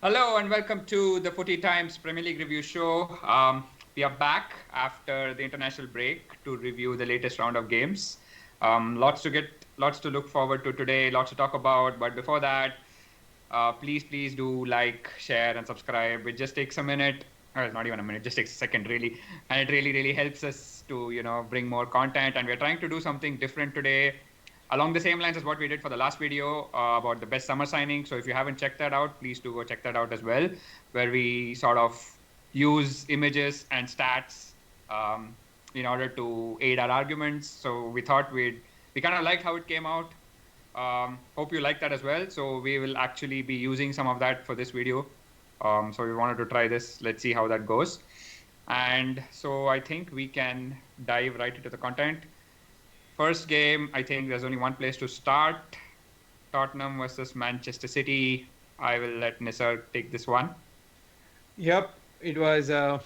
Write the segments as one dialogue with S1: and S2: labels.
S1: Hello and welcome to the Footy Times Premier League review show. We are back after the international break to review the latest round of games. Lots to look forward to today, lots to talk about. But before that, please do like, share, and subscribe. It just takes a minute. Well, not even a minute, just takes a second, really, and it really helps us to bring more content. And we're trying to do something different today along the same lines as what we did for the last video about the best summer signing. So if you haven't checked that out, please do go check that out as well, where we sort of use images and stats in order to aid our arguments. So we thought we kind of liked how it came out. Hope you like that as well. So we will actually be using some of that for this video. So we wanted to try this. Let's see how that goes. And so I think we can dive right into the content. First game, I think there's only one place to start. Tottenham versus Manchester City. I will let Nisar take this one.
S2: Yep, it was a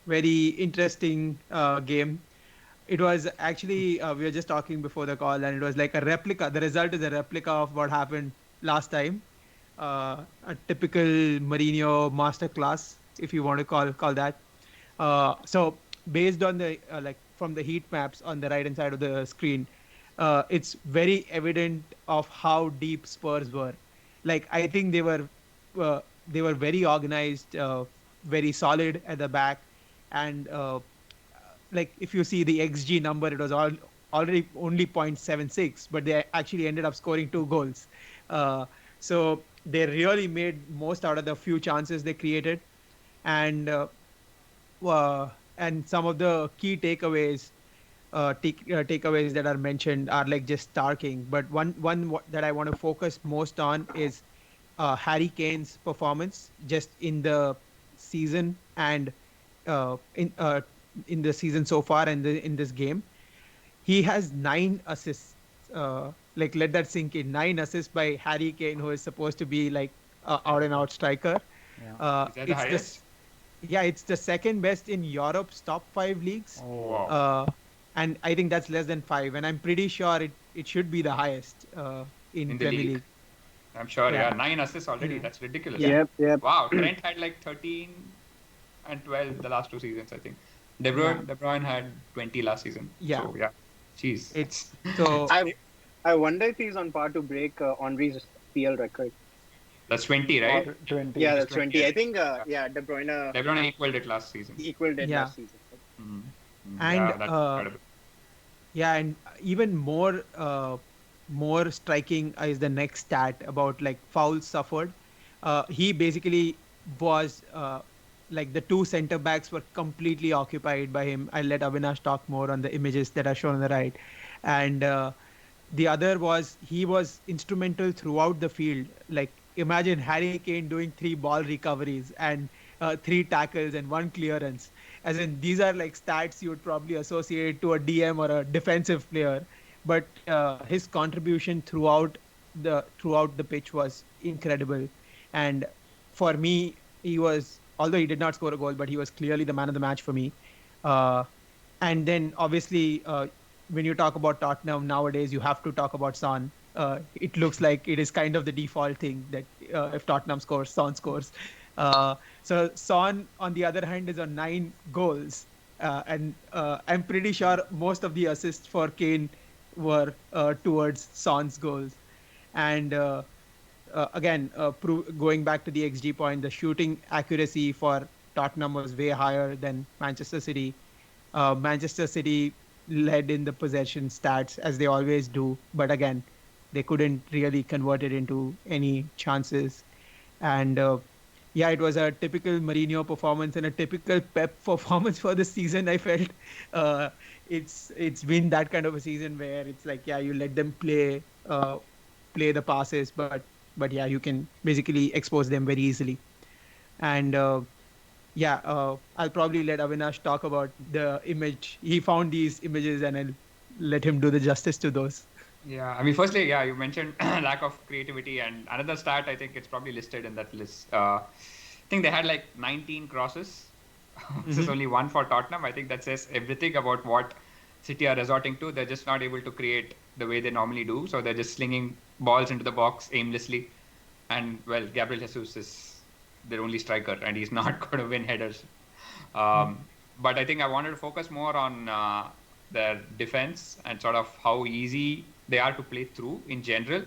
S2: very interesting game. It was actually, we were just talking before the call, and it was like a replica. The result is a replica of what happened last time. A typical Mourinho masterclass, if you want to call that. So based on the from the heat maps on the right hand side of the screen, it's very evident of how deep Spurs were. Like I think they were very organized, very solid at the back, and like if you see the XG number, it was already only 0.76, but they actually ended up scoring 2 goals. So they really made most out of the few chances they created, and and some of the key takeaways that are mentioned are like just starking. But that I want to focus most on is Harry Kane's performance just in the season and in the season so far and in this game. He has 9 assists. Like let that sink in. 9 assists by Harry Kane, who is supposed to be like out and out striker.
S3: Yeah.
S1: Is that the
S2: It's
S1: highest?
S2: yeah, it's the second best in Europe's top 5 leagues.
S3: Oh,
S1: Wow.
S2: And I think that's less than 5. And I'm pretty sure it should be the highest in
S1: In the
S2: Premier
S1: league.
S2: League.
S1: I'm sure,
S2: Yeah.
S1: yeah. 9 assists already.
S2: Yeah.
S1: That's ridiculous.
S2: Yeah.
S3: Yep.
S1: Wow. Trent had like 13 and 12 the last 2 seasons, I think. De
S2: Yeah.
S1: Bruyne, De Bruyne had 20 last season.
S2: Yeah.
S1: So, yeah. Jeez.
S2: It's so
S4: I wonder if he's on par to break Henry's PL record.
S1: That's 20, right?
S3: 20.
S4: Yeah,
S1: It's
S4: that's 20. I think,
S1: Yeah.
S4: De Bruyne
S1: De Bruyne equaled it last season.
S4: equaled it
S2: Yeah.
S4: last season.
S1: Mhm.
S2: and
S1: Yeah, that's incredible.
S2: yeah, and even more striking is the next stat about like fouls suffered. He basically was like the two center backs were completely occupied by him. I'll let Avinash talk more on the images that are shown on the right. And the other was he was instrumental throughout the field. Like imagine Harry Kane doing 3 ball recoveries and 3 tackles and 1 clearance. As in these are like stats you would probably associate to a DM or a defensive player, but his contribution throughout the pitch was incredible. And for me, he was, although he did not score a goal, but he was clearly the man of the match for me. Uh, and then obviously, when you talk about Tottenham nowadays, you have to talk about Son. It looks like it is kind of the default thing that if Tottenham scores, Son scores. So Son, on the other hand, is on 9 goals, and I'm pretty sure most of the assists for Kane were towards Son's goals. And again, going back to the XG point, the shooting accuracy for Tottenham was way higher than Manchester City. Manchester City led in the possession stats as they always do, but again, they couldn't really convert it into any chances. And yeah, it was a typical Mourinho performance and a typical Pep performance for the season. I felt it's been that kind of a season where it's like, yeah, you let them play the passes, but yeah, you can basically expose them very easily. And yeah, I'll probably let Avinash talk about the image. He found these images, and I'll let him do the justice to those.
S1: Yeah, I mean, firstly, yeah, you mentioned lack of creativity, and another stat, I think it's probably listed in that list. I think they had like 19 crosses. This is
S2: Mhm.
S1: only one for Tottenham. I think that says everything about what City are resorting to. They're just not able to create the way they normally do. So they're just slinging balls into the box aimlessly. And well, Gabriel Jesus is their only striker, and he's not going to win headers.
S2: Hmm.
S1: But I think I wanted to focus more on their defense and sort of how easy they are to play through in general,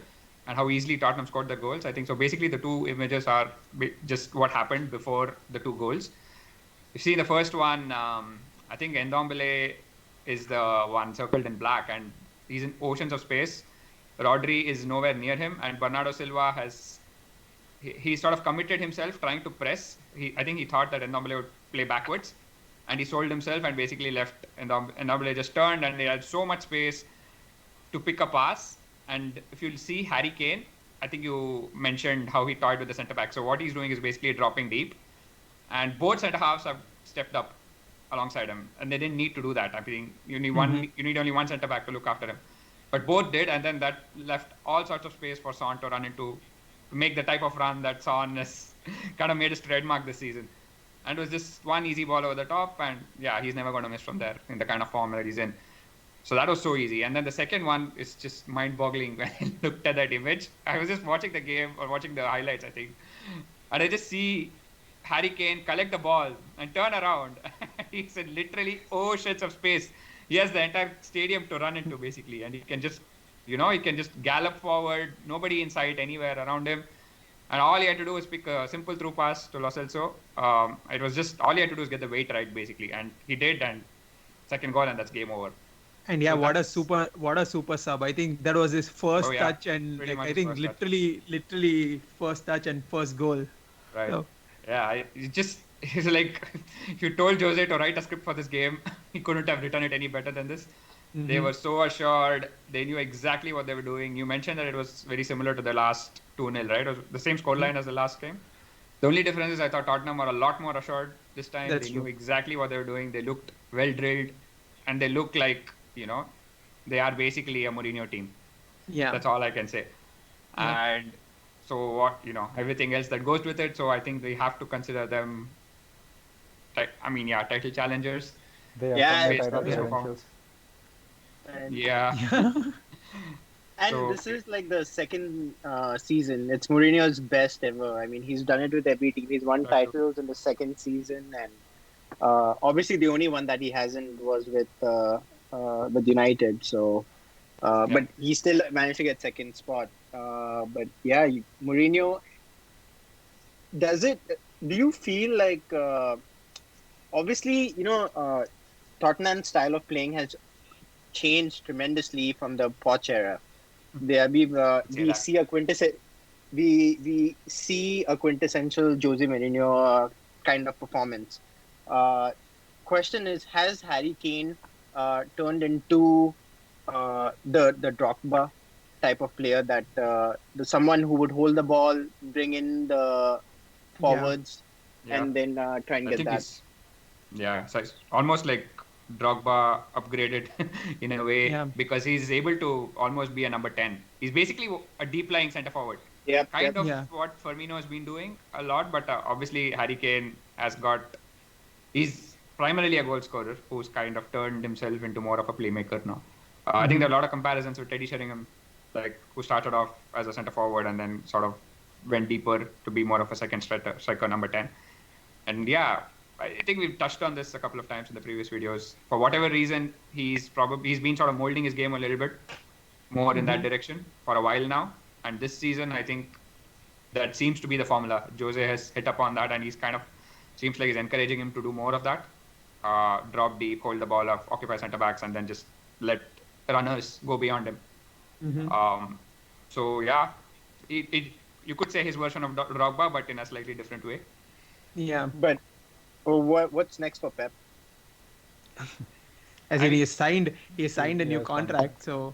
S1: and how easily Tottenham scored their goals. I think so. Basically, the two images are just what happened before the two goals. You see, the first one, I think Ndombele is the one circled in black, and he's in oceans of space. Rodri is nowhere near him, and Bernardo Silva he sort of committed himself trying to press. I think he thought that Ndombele would play backwards, and he sold himself and basically left. Ndombele just turned, and they had so much space to pick a pass. And if you'll see Harry Kane, I think you mentioned how he toyed with the centre back. So what he's doing is basically dropping deep, and both centre halves have stepped up alongside him, and they didn't need to do that. I think you need you need only one centre back to look after him, but both did, and then that left all sorts of space for Son to run into, to make the type of run that Son has kind of made his trademark this season. And it was just one easy ball over the top, and yeah, he's never going to miss from there in the kind of form that he's in. So that was so easy. And then the second one is just mind-boggling when I looked at that image. I was just watching the game or watching the highlights, I think, and I just see Harry Kane collect the ball and turn around. He's in literally oceans of space. He has the entire stadium to run into, basically, and he can just, he can just gallop forward. Nobody in sight anywhere around him. And all he had to do was pick a simple through pass to Lo Celso. It was just all he had to do is get the weight right, basically, and he did. And second goal, and that's game over.
S2: And yeah,
S1: So
S2: what a super sub. I think that was his first touch, and
S1: pretty much
S2: I
S1: his
S2: think
S1: first touch.
S2: literally first touch and first goal.
S1: Right.
S2: So,
S1: Yeah, it's like if you told Jose to write a script for this game, he couldn't have written it any better than this. They were so assured. They knew exactly what they were doing. You mentioned that it was very similar to the last 2-0, right? It was the same scoreline as the last game. The only difference is I thought Tottenham were a lot more assured this time.
S2: That's
S1: They
S2: true.
S1: knew exactly what they were doing. They looked well drilled, and they look like, they are basically a Mourinho team.
S2: yeah.
S1: That's all I can say.
S2: Yeah.
S1: And so everything else that goes with it. So I think we have to consider them, title challengers.
S3: They are
S4: Yeah,
S3: from the
S1: based
S3: title
S1: on this performance.
S3: credentials.
S4: And,
S1: Yeah.
S4: and
S1: So-
S4: this is like the second season. It's Mourinho's best ever. I mean, he's done it with every team. He's won
S1: That's true.
S4: titles in the second season, and obviously the only one that he hasn't was with United. So, but he still managed to get second spot. But yeah, Mourinho. Do you feel like? Obviously, Tottenham's style of playing has changed tremendously from the Poch era. We see a quintessential Jose Mourinho kind of performance. Question is, has Harry Kane turned into the Drogba type of player, that someone who would hold the ball, bring in the forwards, and then try and
S1: I
S4: get
S1: think
S4: that?
S1: so it's almost like Drogba upgraded in a way,
S2: Yeah.
S1: because he's able to almost be a number 10. He's basically a deep lying centre forward.
S4: Yep.
S1: Kind of
S2: Yeah.
S1: what Firmino has been doing a lot, but obviously Harry Kane he's primarily a goal scorer who's kind of turned himself into more of a playmaker now. I think there are a lot of comparisons with Teddy Sheringham, who started off as a centre forward and then sort of went deeper to be more of a second striker, number 10. And yeah, I think we've touched on this a couple of times in the previous videos. For whatever reason, he's been sort of molding his game a little bit more in that direction for a while now. And this season, I think that seems to be the formula. Jose has hit upon that, and he's kind of seems like he's encouraging him to do more of that. Drop deep, hold the ball up, occupy centre backs, and then just let runners go beyond him. So yeah, you could say his version of Drogba, but in a slightly different way.
S2: Yeah.
S4: But what's next for Pep?
S2: As in, he signed a new
S3: has
S2: contract, so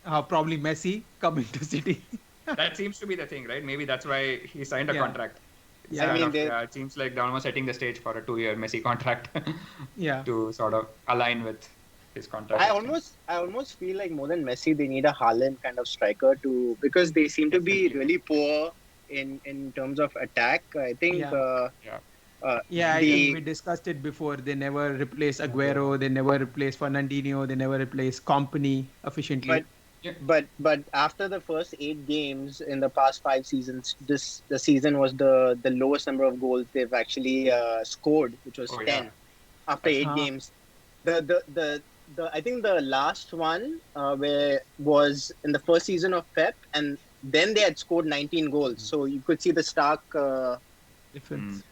S2: probably Messi coming to City.
S1: That seems to be the thing, right? Maybe that's why he signed a
S2: Yeah.
S1: contract. It's
S2: Yeah.
S1: kind
S4: I mean,
S1: it seems like they're almost setting the stage for a 2-year Messi contract
S2: Yeah.
S1: to sort of align with his contract.
S4: I almost feel like more than Messi, they need a Haaland kind of striker because they seem to be really poor in terms of attack. I think.
S2: Yeah, I think we discussed it before. They never replace Aguero. They never replace Fernandinho. They never replace Company efficiently.
S4: But
S1: Yeah.
S4: But after the first 8 games in the past 5 seasons, the season was the lowest number of goals they've actually scored, which was
S1: Oh yeah,
S4: 10 after
S1: that's
S4: eight
S2: Uh,
S4: games. The I think the last one where was in the first season of Pep, and then they had scored 19 goals. So you could see the stark
S1: mm.
S2: difference.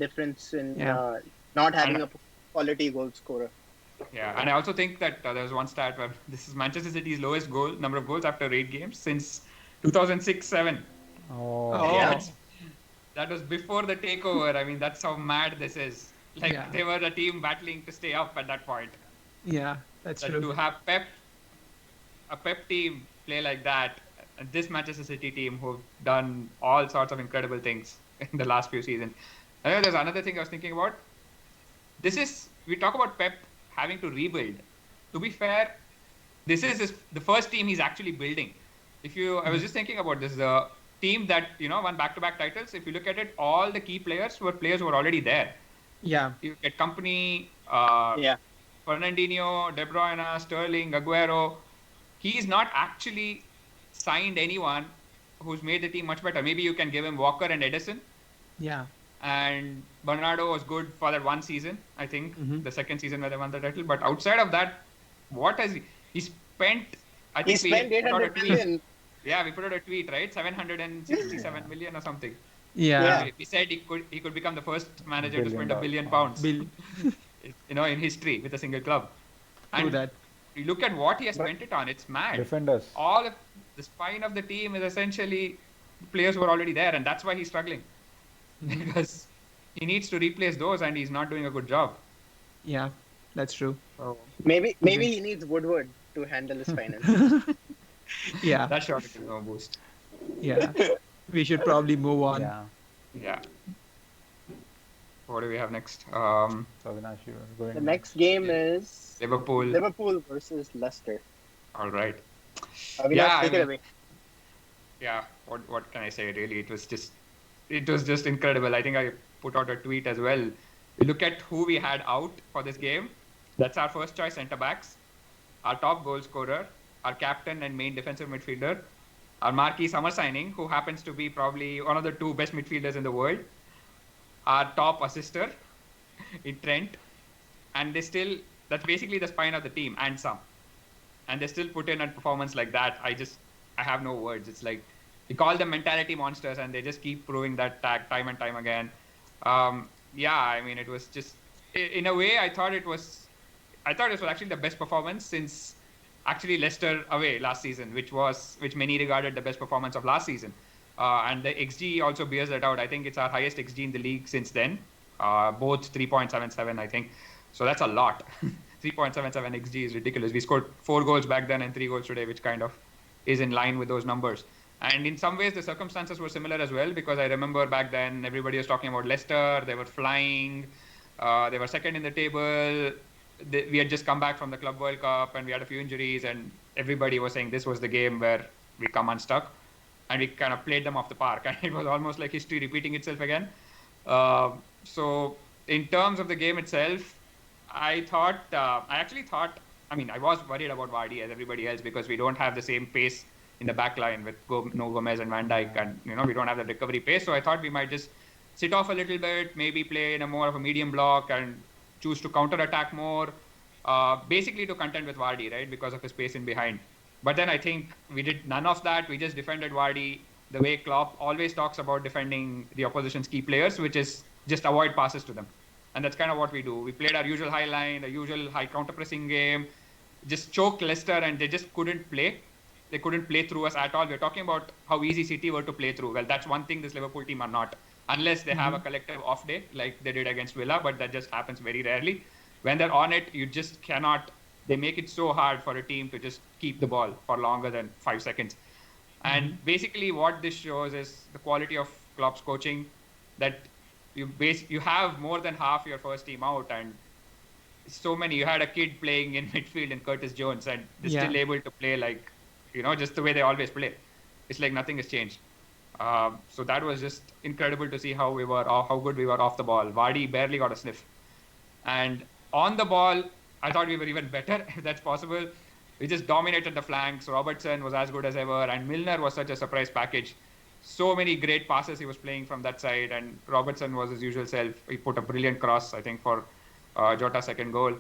S4: difference in
S2: Yeah.
S4: not
S1: And
S4: having a quality goal scorer.
S1: yeah, and I also think that there's one stat where this is Manchester City's lowest goal number of goals after 8 games since 2006-7.
S3: Oh,
S4: Yeah,
S1: That's
S2: Oh,
S1: that was before the takeover. I mean, that's how mad this is. Like
S2: yeah.
S1: they were a team battling to stay up at that point.
S2: Yeah, that's
S1: That
S2: true.
S1: to have a Pep team play like that, and this Manchester City team who've done all sorts of incredible things in the last few seasons. There's another thing I was thinking about. This is we talk about Pep having to rebuild. To be fair, this is the first team he's actually building. I was
S2: Mhm.
S1: just thinking about this. The team that won back-to-back titles. If you look at it, all the key players were players who were already there.
S2: Yeah.
S1: You get company,
S4: yeah.
S1: Fernandinho, De Bruyne, Sterling, Aguero. He's not actually signed anyone who's made the team much better. Maybe you can give him Walker and Edison,
S2: Yeah.
S1: and Bernardo was good for that one season, I think,
S2: Hmm.
S1: the second season where they won the title. But outside of that, what has he spent? I
S4: He
S1: think we
S4: spent
S1: put out a
S4: 800
S1: tweet.
S4: million.
S1: Yeah, we put out a tweet, right? 767
S3: yeah.
S1: million or something.
S2: Yeah.
S4: Yeah,
S1: We said he could become the first manager to spend a
S3: $1 billion
S1: billion
S3: pounds.
S1: pounds,
S2: Bill.
S1: in history with a single club.
S2: True
S1: And
S2: that.
S1: you look at what he has
S4: but
S1: spent it on, it's mad.
S3: Defenders.
S1: All of the spine of the team is essentially players who are already there, and that's why he's struggling
S2: Hmm.
S1: because he needs to replace those, and he's not doing a good job.
S2: Yeah, that's true.
S1: So
S4: maybe he needs Woodward to handle his finances.
S2: Yeah.
S1: that shot it no boost.
S2: Yeah. We should probably move on.
S3: Yeah.
S1: Yeah. What do we have next?
S3: So Avinash, you are going
S4: The next game
S1: Yeah.
S4: is
S1: Liverpool.
S4: Liverpool versus Leicester.
S1: All right.
S4: Avinash,
S1: Yeah, I
S4: take it
S1: mean,
S4: away.
S1: yeah. What can I say? Really, it was just incredible. I think I put out a tweet as well. We look at who we had out for this game. That's our first choice centre backs, our top goal scorer, our captain and main defensive midfielder, our marquee summer signing, who happens to be probably one of the two best midfielders in the world, our top assister in Trent, and that's basically the spine of the team and some. And they still put in a performance like that. I have no words. It's like we call them mentality monsters, and they just keep proving that tag time and time again. Yeah, I mean, it was just in a way I thought it was actually the best performance since actually Leicester away last season, which many regarded the best performance of last season. And the XG also bears that out. I think it's our highest XG in the league since then, both 3.77, I think. So that's a lot. 3.77 XG is ridiculous. We scored 4 goals back then and 3 goals today, which kind of is in line with those numbers. And in some ways, the circumstances were similar as well, because I remember back then everybody was talking about Leicester. They were flying. They were second in the table. We had just come back from the Club World Cup and we had a few injuries, and everybody was saying this was the game where we come unstuck. And we kind of played them off the park. And it was almost like history repeating itself again. So in terms of the game itself, I actually thought, I mean, I was worried about Vardy as everybody else because we don't have the same pace in the back line with Gomez and Van Dijk, and we don't have the recovery pace. So I thought we might just sit off a little bit, maybe play in a more of a medium block and choose to counter attack more, basically to contend with Vardy, right, because of his pace in behind. But then I think we did none of that. We just defended Vardy the way Klopp always talks about defending the opposition's key players, which is just avoid passes to them. And that's kind of what we do. We played our usual high line, the usual high counter-pressing game, just choked Leicester, and they just couldn't play. They couldn't play through us at all. We're talking about how easy City were to play through. Well, that's one thing this Liverpool team are not, unless they have a collective off day like they did against Villa, but that just happens very rarely. When they're on it, you just cannot. They make it so hard for a team to just keep the ball for longer than 5 seconds. And basically what this shows is the quality of Klopp's coaching, that you have more than half your first team out, and so many. You had a kid playing in midfield in Curtis Jones, and they're still able to play like, just the way they always play. It's like nothing has changed. So that was just incredible to see how good we were off the ball. Vardy barely got a sniff. And on the ball, I thought we were even better, if that's possible. We just dominated the flanks. Robertson was as good as ever, and Milner was such a surprise package. So many great passes he was playing from that side, and Robertson was his usual self. He put a brilliant cross, I think, for Jota's second goal.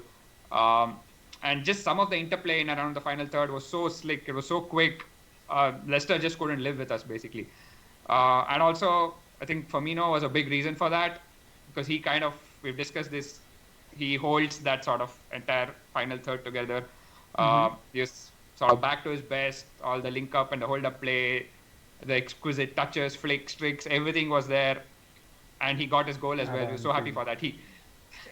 S1: Um, and just some of the interplay in around the final third was so slick. It was so quick. Leicester just couldn't live with us, basically. And also, I think Firmino was a big reason for that because he kind of, we've discussed this, he holds that sort of entire final third together. Just sort of back to his best, all the link up and the hold up play, the exquisite touches, flicks, tricks, everything was there. And he got his goal as well. He was so happy for that.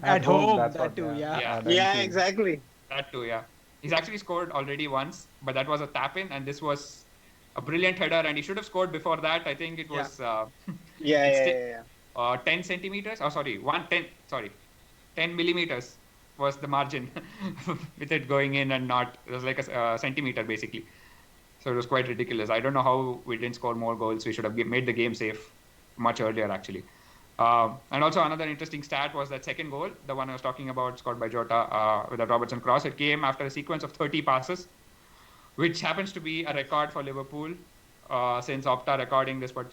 S2: At home,
S3: that's
S2: that
S3: what,
S2: too, yeah.
S4: Yeah, exactly.
S1: That too, yeah. He's actually scored already once, but that was a tap in, and this was a brilliant header, and he should have scored before that. I think it was
S4: Yeah.
S1: 10 centimeters. Oh, sorry, 10 millimeters was the margin with it going in and not. It was like a centimeter basically. So it was quite ridiculous. I don't know how we didn't score more goals. We should have made the game safe much earlier, actually. And also another interesting stat was that second goal, the one I was talking about, scored by Jota with a Robertson cross. It came after a sequence of 30 passes, which happens to be a record for Liverpool since Opta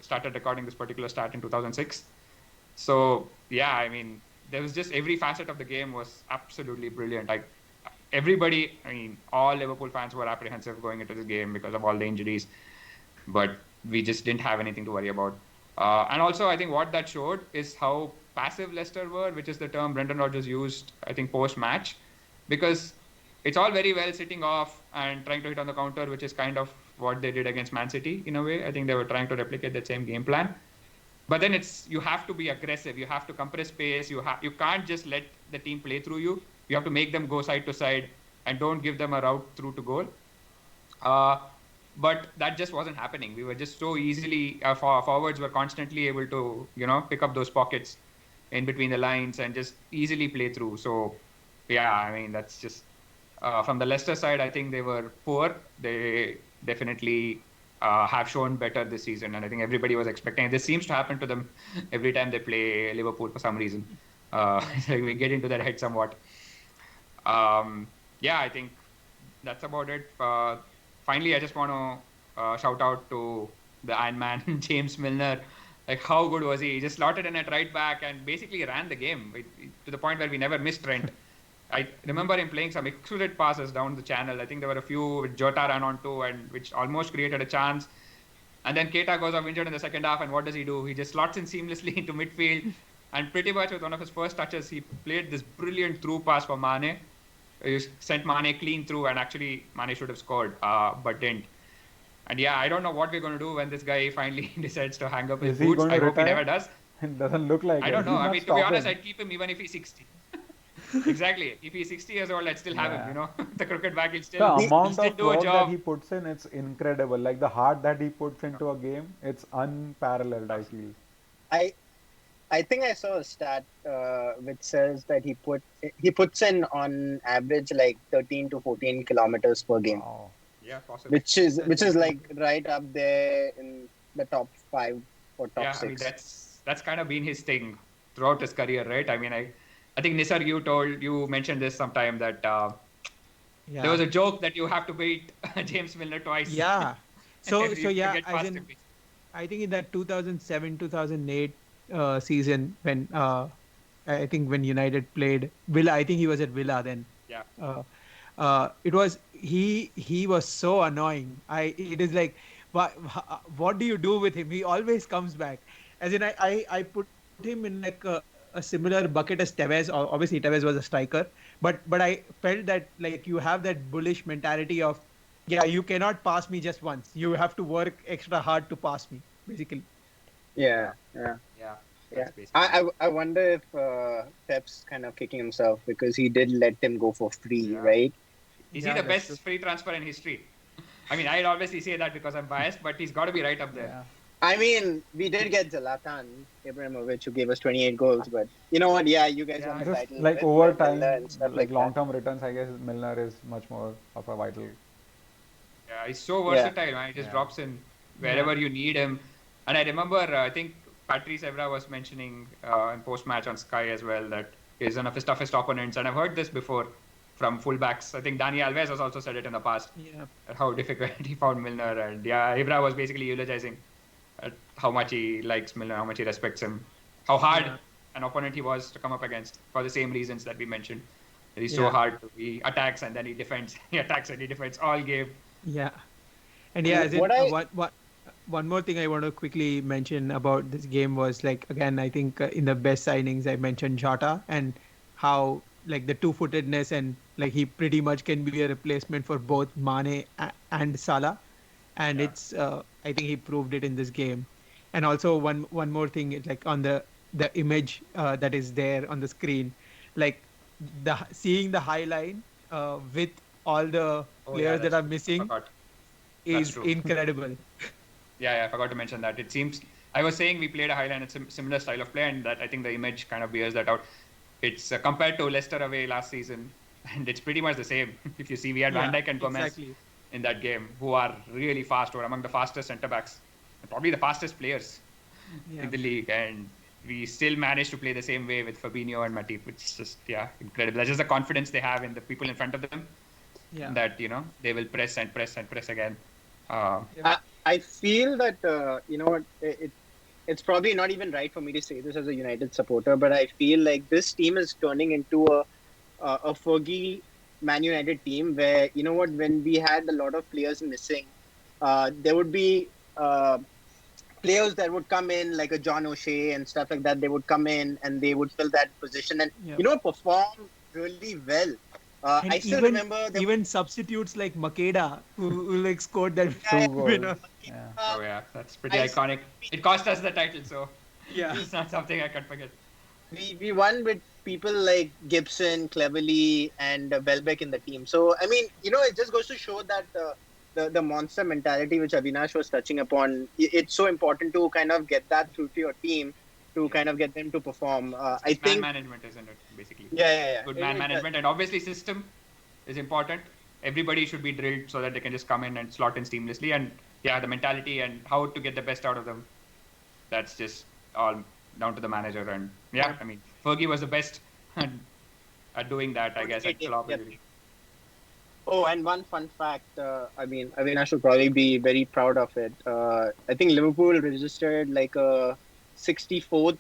S1: started recording this particular stat in 2006. So yeah, I mean, there was just every facet of the game was absolutely brilliant. Everybody, I mean, all Liverpool fans were apprehensive going into this game because of all the injuries, but we just didn't have anything to worry about. And also, I think what that showed is how passive Leicester were, which is the term Brendan Rodgers used, I think, post-match, because it's all very well sitting off and trying to hit on the counter, which is kind of what they did against Man City in a way. I think they were trying to replicate that same game plan. But then you have to be aggressive. You have to compress pace. You can't just let the team play through you. You have to make them go side to side and don't give them a route through to goal. But that just wasn't happening. We were just so easily, our forwards were constantly able to, pick up those pockets in between the lines and just easily play through. So, yeah, I mean, that's just, from the Leicester side, I think they were poor. They definitely have shown better this season. And I think everybody was expecting, this seems to happen to them every time they play Liverpool for some reason. So we get into their head somewhat. Yeah, I think that's about it. Finally, I just want to shout out to the Iron Man, James Milner. Like, how good was he? He just slotted in at right back and basically ran the game to the point where we never missed Trent. I remember him playing some exquisite passes down the channel. I think there were a few which Jota ran onto and which almost created a chance. And then Keita goes off injured in the second half, and what does he do? He just slots in seamlessly into midfield. And pretty much with one of his first touches, he played this brilliant through pass for Mane. He sent Mane clean through, and actually Mane should have scored, but didn't. And yeah, I don't know what we're going to do when this guy finally decides to hang up his boots. I hope he never does.
S3: It doesn't look like
S1: I don't know.
S3: He's
S1: I
S3: not
S1: mean, to be honest,
S3: stopping.
S1: I'd keep him even if he's 60. Exactly. If he's 60 years old, I'd still have him, The crooked back, he'll
S3: The
S1: still
S3: amount
S1: still
S3: of
S1: do a
S3: work that
S1: job.
S3: he puts in, it's incredible. Like the heart that he puts into a game, it's unparalleled, I feel.
S4: I think I saw a stat which says that he puts in on average like 13 to 14 kilometers per game,
S3: Wow.
S1: Yeah, possibly.
S4: which is like right up there in the top 5 or top
S1: Yeah,
S4: 6.
S1: I mean, that's kind of been his thing throughout his career, right? I mean, I think Nisar, you mentioned this sometime that there was a joke that you have to beat James Milner twice.
S2: Yeah. So
S1: You
S2: yeah,
S1: get past him.
S2: I think in that 2007-2008 season when I think when United played Villa, I think he was at Villa then.
S1: Yeah.
S2: It was he was so annoying. It is like what do you do with him? He always comes back. As in I put him in like a similar bucket as Tevez. Obviously Tevez was a striker, but I felt that like you have that bullish mentality of you cannot pass me just once. You have to work extra hard to pass me, basically.
S4: Yeah.
S1: That's basically
S4: I wonder if Pep's kind of kicking himself because he did let him go for free,
S1: Yeah.
S4: right?
S1: Is
S2: Yeah,
S1: he the
S2: that's
S1: best free transfer in history? I mean, I'd obviously say that because I'm biased, but he's got to be right up there.
S3: Yeah.
S4: I mean, we did get Zlatan Ibrahimovic, who gave us 28 goals, but you know what? Yeah, you guys won the
S3: Just
S4: title.
S3: like
S4: with
S3: over
S4: Milner
S3: time,
S4: and stuff
S3: like
S4: that.
S3: long-term returns, I guess Milner is much more of a vital.
S1: Yeah, he's so
S4: Yeah.
S1: versatile, man. He just
S3: Yeah.
S1: drops in wherever you need him. And I remember, I think Patrice Evra was mentioning in post-match on Sky as well that he's one of his toughest opponents. And I've heard this before. from fullbacks. I think Dani Alves has also said it in the past,
S2: Yeah.
S1: how difficult he found Milner. And yeah, Ibra was basically eulogizing how much he likes Milner, how much he respects him, how hard
S2: Yeah.
S1: an opponent he was to come up against for the same reasons that we mentioned. He's so
S2: Yeah.
S1: hard. He attacks and then he defends. He attacks and he defends all game.
S2: Yeah. And yeah, as in
S4: What I
S2: one more thing I want to quickly mention about this game was like again I think in the best signings I mentioned Jota and how like the two-footedness and like he pretty much can be a replacement for both Mane and Salah, and
S1: Yeah.
S2: it's I think he proved it in this game. And also one more thing is like on the image that is there on the screen, like seeing the high line with all the
S1: Oh yeah,
S2: players that
S1: that's
S2: are
S1: true. I
S2: missing
S1: forgot. That's
S2: is
S1: true.
S2: incredible.
S1: Yeah, I forgot to mention that. It seems I was saying we played a highline, it's a similar style of play, and that I think the image kind of bears that out. It's compared to Leicester away last season, and it's pretty much the same. If you see, we had Van Dijk and Gomez
S2: exactly.
S1: in that game, who are really fast, or among the fastest centre backs, and probably the fastest players
S2: Yeah.
S1: in the league, and we still managed to play the same way with Fabinho and Matip, which is just incredible. That's just the confidence they have in the people in front of them,
S2: Yeah.
S1: that they will press and press and press again.
S4: I feel that it's probably not even right for me to say this as a United supporter, but I feel like this team is turning into a Fergie Man United team where when we had a lot of players missing, there would be players that would come in like a John O'Shea and stuff like that. They would come in and they would fill that position and perform really well.
S2: And
S4: I still
S2: even
S4: remember
S2: even substitutes like Makeda who like scored that
S3: Two goals.
S2: winner.
S3: Yeah.
S1: Oh yeah, that's pretty
S4: I-
S1: iconic. It cost us the title, so
S2: Yeah.
S1: it's not something I can forget.
S4: we won with people like Gibson, Cleverley, and Welbeck in the team. So I mean, it just goes to show that the monster mentality which Avinash was touching upon, it's so important to kind of get that through to your team to kind of get them to perform. I
S1: It's
S4: think,
S1: man management, isn't it? Basically,
S4: yeah.
S1: good man management, and obviously system is important. Everybody should be drilled so that they can just come in and slot in seamlessly. And yeah, the mentality and how to get the best out of them, that's just all down to the manager. And yeah, I mean, Fergie was the best at doing that, I guess, at Klopp.
S4: Yep. Oh, and one fun fact, I mean, I should probably be very proud of it. I think Liverpool registered like a 64th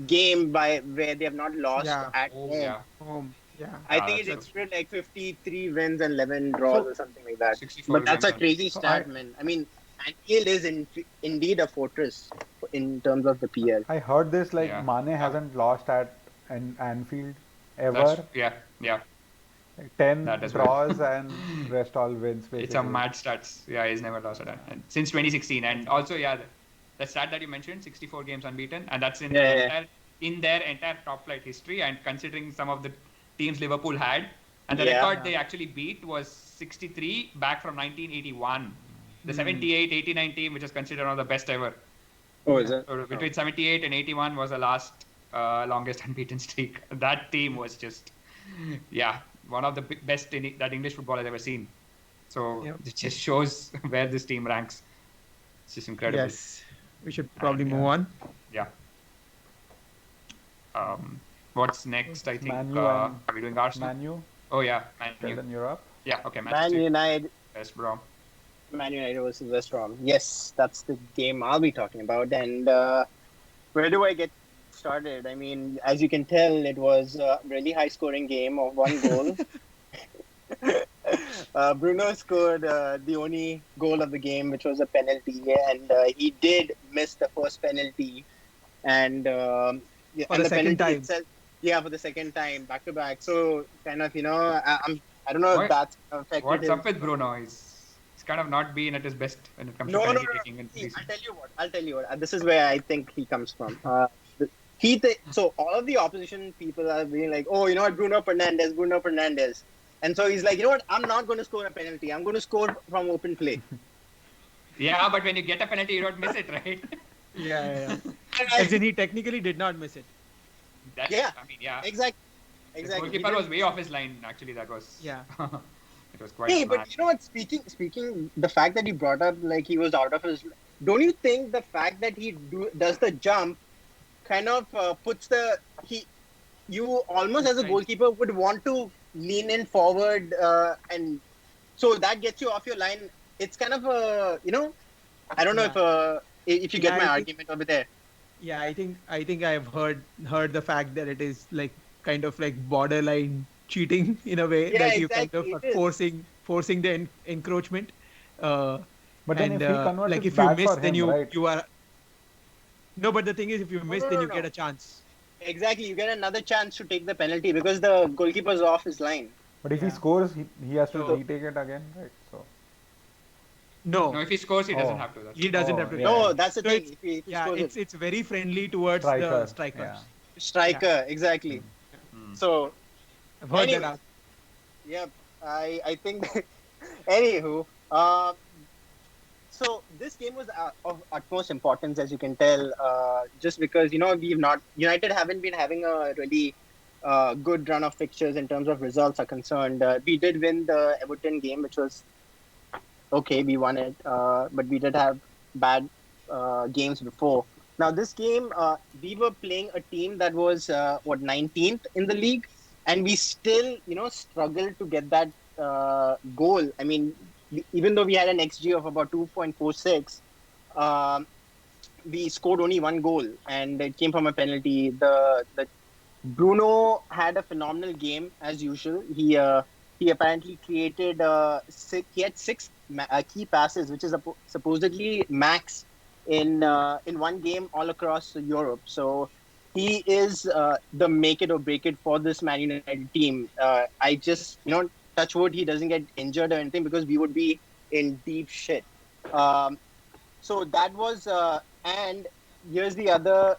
S4: game by where they have not lost
S2: Yeah.
S4: at
S1: Oh,
S4: home.
S1: yeah.
S2: Home. Yeah.
S4: I think
S1: that's
S4: it registered like 53 wins and 11 draws or something like that.
S1: 64
S4: But that's a
S1: wins.
S4: crazy stat, man. I mean, Anfield is indeed a fortress in terms of the PL.
S3: I heard this like
S1: Yeah.
S3: Mane hasn't lost at Anfield ever.
S1: Yeah.
S3: Like 10
S1: That as well.
S3: draws and rest all wins. Basically.
S1: It's a mad stats. Yeah, he's never lost and since 2016. And also, yeah, the stat that you mentioned, 64 games unbeaten, and that's in their entire top flight history. And considering some of the teams Liverpool had, and the record they actually beat was 63 back from 1981. The 78-89 team, which is considered one of the best ever.
S4: Oh, is it?
S1: So between 78 and 81 was the last longest unbeaten streak. That team was just, one of the best that English football has ever seen. So it just shows where this team ranks. It's just incredible.
S2: Yes. We should probably move on.
S1: Yeah. What's next? I think
S3: Man U
S1: are we doing Arsenal?
S3: Man U,
S1: Oh yeah, Man
S3: still
S1: U.
S3: in Europe.
S1: Yeah, okay,
S4: Man
S1: Man U.
S4: United.
S1: Yes, bro.
S4: Man United versus West Brom. Yes, that's the game I'll be talking about. And where do I get started? I mean, as you can tell, it was a really high-scoring game of one goal. Bruno scored the only goal of the game, which was a penalty, and he did miss the first penalty. And
S2: For the second time.
S4: itself, for the second time, back to back. So kind of, I don't know if that's affected
S1: What's
S4: his...
S1: up with Bruno? He's kind of not been at his best when it comes to
S4: No.
S1: penalty taking in
S4: See,
S1: season.
S4: I'll tell you what. This is where I think he comes from. So all of the opposition people are being like, oh, you know what, Bruno Fernandes. And so he's like, you know what, I'm not going to score a penalty. I'm going to score from open play.
S1: Yeah, but when you get a penalty, you don't miss it, right?
S2: Yeah. As in, he technically did not miss it.
S1: That's,
S4: Yeah.
S1: I mean, yeah.
S4: Exactly.
S1: The
S4: He
S1: goalkeeper
S4: did-
S1: was way off his line. Actually, that was.
S2: Yeah.
S1: It was quite.
S4: Hey,
S1: mad.
S4: but you know what? Speaking, the fact that he brought up like he was out of his. Don't you think the fact that he does the jump, kind of puts you almost as a
S2: Right.
S4: goalkeeper would want to lean in forward, and so that gets you off your line. It's kind of a, I don't know
S2: Yeah.
S4: if you
S2: Yeah.
S4: get my
S2: I think.
S4: argument over there.
S2: Yeah. I think I've heard the fact that it is like kind of like borderline cheating in a way
S4: Yeah,
S2: that you kind of
S4: exactly. It
S2: are
S4: is.
S2: forcing the encroachment. Uh,
S3: But then
S2: and
S3: if he converts,
S2: like
S3: it's
S2: if you
S3: bad
S2: miss,
S3: for
S2: then
S3: him, right?
S2: you are no. But the thing is, if you
S4: No,
S2: miss,
S4: no,
S2: then
S4: no,
S2: you get
S4: no.
S2: a chance.
S4: Exactly. You get another chance to take the penalty because the goalkeeper's off his line.
S3: But if he
S2: Yeah.
S3: scores, he has to
S2: So
S3: retake it again, right? So,
S1: No,
S2: no,
S1: if he scores, he doesn't
S3: oh,
S1: have to. That's
S2: he
S1: true.
S2: doesn't have
S3: oh,
S2: to
S3: yeah,
S2: retake
S3: yeah.
S4: No,
S2: it.
S4: that's the
S2: So
S4: thing.
S2: it's
S4: If he
S2: yeah,
S4: scores it,
S2: it's very friendly towards the
S3: Striker, yeah.
S2: strikers. Yeah,
S4: striker, exactly.
S1: Hmm.
S4: So,
S2: I've heard that
S4: anyways,
S2: out.
S4: yeah, I think. Anywho, so this game was of utmost importance, as you can tell, just because we've not United haven't been having a really good run of fixtures in terms of results are concerned. We did win the Everton game, which was okay. We won it, but we did have bad games before. Now this game, we were playing a team that was 19th in the league, and we still struggled to get that goal. I mean, even though we had an XG of about 2.46, um, we scored only one goal, and it came from a penalty. The Bruno had a phenomenal game as usual. He apparently created he had six key passes, which is supposedly max in one game all across Europe. So he is the make it or break it for this Man United team. I just touch wood he doesn't get injured or anything because we would be in deep shit. Um, so that was and here's the other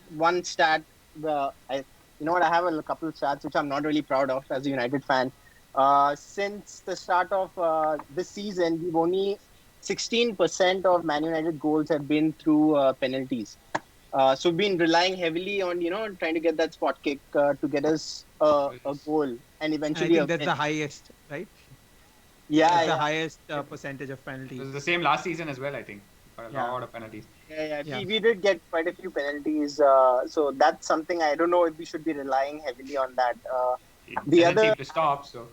S4: one stat. I what, I have a couple of stats which I'm not really proud of as a United fan. Since the start of this season, we've only 16% of Man United goals have been through penalties. So we've been relying heavily on trying to get that spot kick to get us a
S1: Yes.
S4: goal and
S2: And I
S4: eventually a
S2: think that's
S4: win.
S2: the highest, right?
S4: Yeah,
S2: That's the
S4: yeah.
S2: highest percentage of
S1: It was
S2: penalties.
S1: the same last season as well, I think. For a
S2: Yeah,
S1: lot of penalties.
S4: Yeah.
S2: yeah.
S4: We did get quite a few penalties. So that's something I don't know if we should be relying heavily on that.
S1: It
S4: The
S1: doesn't seem
S4: other,
S1: to stop, so.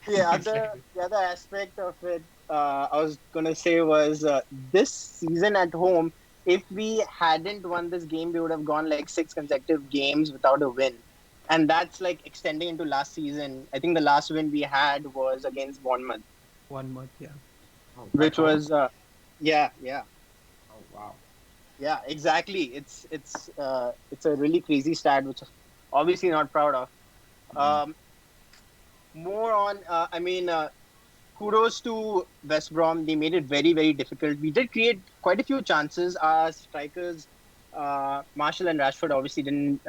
S4: the other,
S1: Exactly.
S4: the other aspect of it, I was gonna say was this season at home. If we hadn't won this game, we would have gone like 6 consecutive games without a win, and that's like extending into last season. I think the last win we had was against Bournemouth,
S2: 1 month. Yeah.
S1: Oh, at
S4: which
S1: home?
S4: was yeah.
S1: Oh, wow.
S4: Yeah, exactly. It's a really crazy stat, which obviously not proud of. Um, more on, kudos to West Brom. They made it very, very difficult. We did create quite a few chances. Our strikers, Marshall and Rashford, obviously didn't,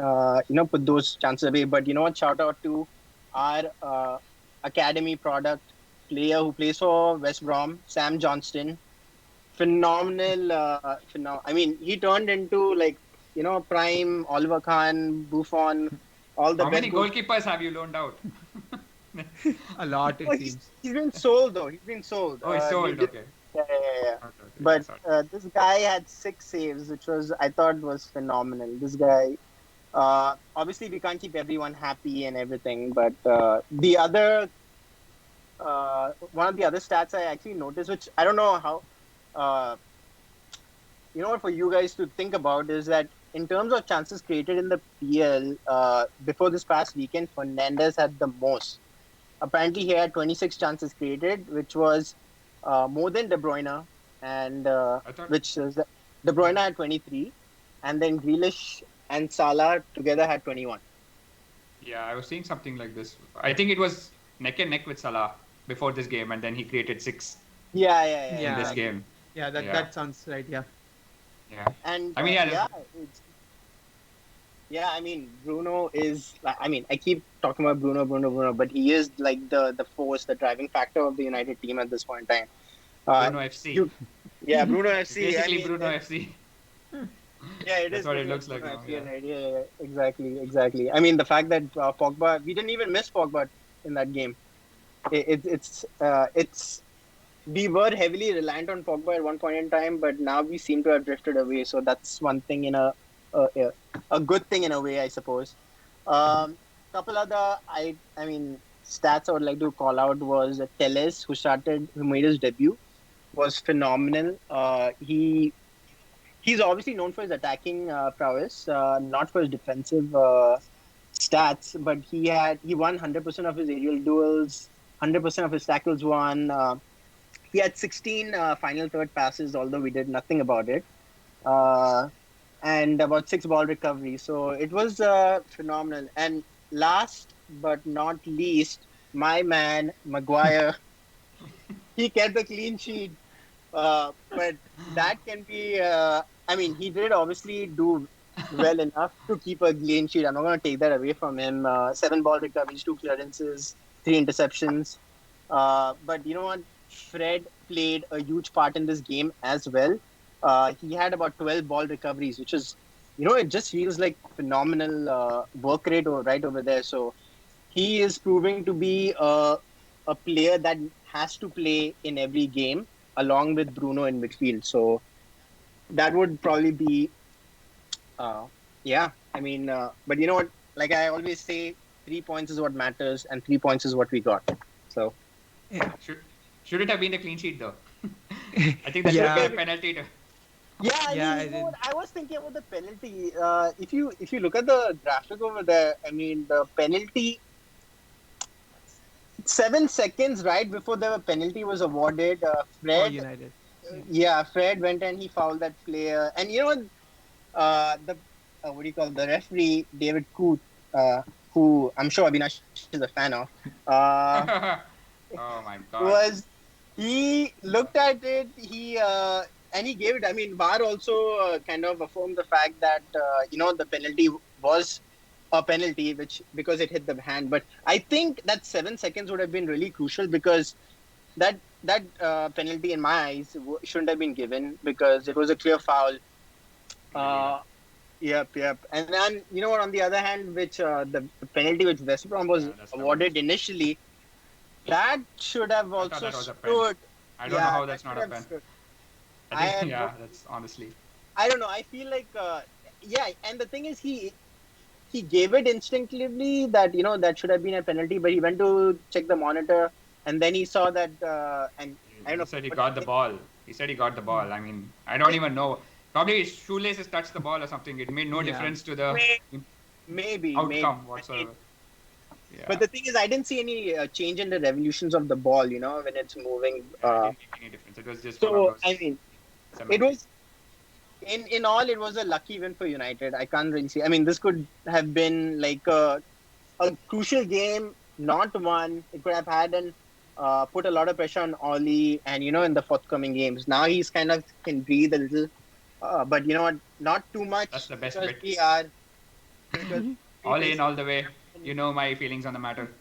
S4: put those chances away. But you know what? Shout out to our academy product player who plays for West Brom, Sam Johnston. Phenomenal. I mean, he turned into like prime Oliver Kahn, Buffon, all the
S1: How
S4: best
S1: many
S4: goals.
S1: goalkeepers have you loaned out?
S2: A lot,
S4: Oh,
S2: it seems.
S4: he's been sold though. He's been sold.
S1: Oh, he's
S4: We
S1: sold.
S4: did,
S1: Okay.
S4: yeah.
S1: Okay, okay.
S4: But
S1: Sorry.
S4: this guy had 6 saves, which was I thought was phenomenal. This guy. Obviously, we can't keep everyone happy and everything, but the other one of the other stats I actually noticed, which I don't know how. Uh, what for you guys to think about is that in terms of chances created in the PL before this past weekend, Fernandes had the most. Apparently, he had 26 chances created, which was more than De Bruyne, and
S1: I thought.
S4: which is De Bruyne had 23, and then Grealish and Salah together had 21.
S1: Yeah, I was seeing something like this. I think it was neck and neck with Salah before this game, and then he created six
S4: Yeah,
S1: in this
S2: Yeah.
S1: game.
S2: Yeah, that
S1: Yeah.
S2: that sounds right. Yeah.
S1: Yeah.
S4: and
S1: I mean, yeah.
S4: I mean, Bruno is. I mean, I keep talking about Bruno, but he is like the force, the driving factor of the United team at this point in time.
S1: Bruno FC.
S4: Yeah, Bruno
S1: It's
S4: FC.
S1: basically Bruno FC.
S4: Yeah, it
S1: That's
S4: is.
S1: what it
S4: Bruno
S1: looks like now,
S4: FC,
S1: yeah.
S4: right? Yeah, exactly. I mean, the fact that Pogba, we didn't even miss Pogba in that game. It's we were heavily reliant on Pogba at one point in time, but now we seem to have drifted away. So that's one thing in a good thing in a way, I suppose. Couple other I mean stats I would like to call out was Teles, who made his debut, was phenomenal. He's obviously known for his attacking prowess, not for his defensive stats, but he won 100% of his aerial duels, 100% of his tackles won. He had 16 final third passes, although we did nothing about it, uh, and about 6 ball recoveries. So it was phenomenal. And last but not least, my man Maguire, he kept the clean sheet. But that can be. I mean, he did obviously do well enough to keep a clean sheet. I'm not going to take that away from him. 7 ball recoveries, 2 clearances, 3 interceptions. But you know what? Fred played a huge part in this game as well. He had about 12 ball recoveries, which is, it just feels like phenomenal work rate right over there. So he is proving to be a player that has to play in every game along with Bruno in midfield. So that would probably be, yeah. I mean, but you know what? Like I always say, 3 points is what matters, and 3 points is what we got. So
S2: Yeah.
S1: Should it have been a clean sheet though? I think that should
S2: Yeah.
S1: have been a penalty.
S4: yeah, I
S2: Yeah,
S4: mean,
S2: I did.
S4: I was thinking about the penalty. If you look at the graphic over there, I mean, the penalty 7 seconds right before the penalty was awarded,
S2: For
S4: Fred.
S2: United. Yeah.
S4: Yeah, Fred went and he fouled that player, and the what do you call the referee David Coote, who I'm sure Abhinash is a fan of, uh,
S1: Oh my god.
S4: was he looked at it, and he gave it. I mean, VAR also kind of affirmed the fact that the penalty was a penalty, which because it hit the hand. But I think that 7 seconds would have been really crucial because that penalty in my eyes shouldn't have been given because it was a clear foul. Uh, yep. And then you know what? On the other hand, which the penalty which West Brom was
S1: Yeah, that's the
S4: awarded
S1: worst.
S4: initially, that should have
S1: I thought
S4: also
S1: that was a pen.
S4: stood.
S1: I don't know how
S4: That
S1: that's not
S4: should
S1: a
S4: have
S1: pen.
S4: stood.
S1: I
S4: I
S1: think
S4: had no,
S1: yeah, that's honestly.
S4: I don't know. I feel like yeah. And the thing is, he gave it instinctively that that should have been a penalty, but he went to check the monitor and then he saw that and I don't
S1: He
S4: know.
S1: said he
S4: But
S1: got the ball. He said he got the ball. I mean, I don't even know. Probably his shoelaces touched the ball or something. It made no
S2: Yeah.
S1: difference to the
S4: maybe.
S1: outcome
S4: I mean,
S1: whatsoever.
S4: but
S1: Yeah.
S4: the thing is, I didn't see any change in the revolutions of the ball. When it's moving.
S1: Yeah, it didn't make any difference. It was just one of
S4: So I
S1: those
S4: mean, it
S1: cementing.
S4: was in all, it was a lucky win for United. I can't really see. I mean, this could have been like a crucial game, not one. It could have had and put a lot of pressure on Ollie, and in the forthcoming games. Now he's kind of can breathe a little, but you know what? Not too
S1: That's
S4: much
S1: the best
S4: because
S1: bit.
S4: we are because we
S1: All in,
S4: basically
S1: all the way. You know my feelings on the matter.